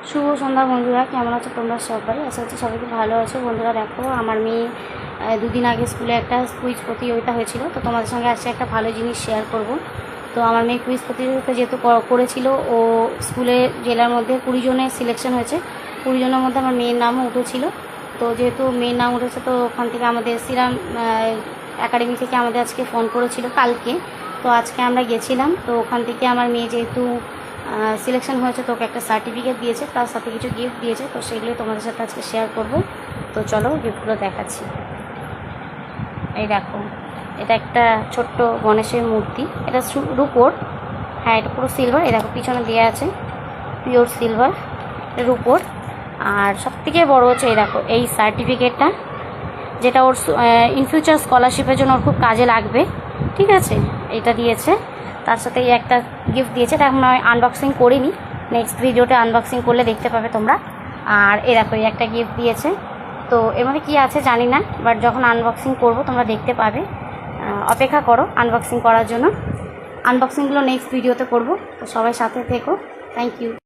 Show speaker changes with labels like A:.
A: শুভ সন্ধ্যা বন্ধুরা, কেমন আছো তোমরা সবাই? আশা করছি সবাইকে ভালো আছো। বন্ধুরা দেখো, আমার মেয়ে দুদিন আগে স্কুলে একটা কুইজ প্রতিযোগিতা হয়েছিল, তো তোমাদের সঙ্গে আজকে একটা ভালো জিনিস শেয়ার করব। তো আমার মেয়ে কুইজ প্রতিযোগিতা যেহেতু করেছিল, ও স্কুলে জেলার মধ্যে 20 জনের সিলেকশন হয়েছে। 20 জনের মধ্যে আমার মেয়ের নামও উঠেছিল। তো যেহেতু মেয়ের নাম উঠেছে, তো ওখান থেকে আমাদের শ্রীরাম একাডেমি থেকে আমাদের আজকে ফোন করেছিল কালকে। তো আজকে আমরা গেছিলাম। তো ওখান থেকে আমার মেয়ে যেহেতু সিলেকশন হয়েছে, তো ওকে একটা সার্টিফিকেট দিয়েছে, তার সাথে কিছু গিফট দিয়েছে। তো সেগুলোই তোমাদের সাথে আজকে শেয়ার করব। তো চলো গিফটগুলো দেখাচ্ছি। এই দেখো, এটা একটা ছোট্ট গণেশের মূর্তি। এটা রুপোর, হ্যাঁ এটা পুরো সিলভার। এই দেখো পিছনে দেওয়া আছে পিওর সিলভার, রুপোর। আর সবথেকে বড় হচ্ছে এই দেখো এই সার্টিফিকেটটা, যেটা ওর ইন ফিউচার স্কলারশিপের জন্য ওর খুব কাজে লাগবে। ঠিক আছে, এটা দিয়েছে। তার সাথে এই একটা গিফট দিয়েছে। এটা এখন আমি আনবক্সিং করিনি, নেক্সট ভিডিওতে আনবক্সিং করলে দেখতে পাবে তোমরা। আর এই দেখো এই একটা গিফট দিয়েছে। তো এর মধ্যে কী আছে জানি না, বাট যখন আনবক্সিং করব তোমরা দেখতে পাবে। অপেক্ষা করো আনবক্সিং করার জন্য। আনবক্সিংগুলো নেক্সট ভিডিওতে করব। তো সবাই সাথে থেকো। Thank you.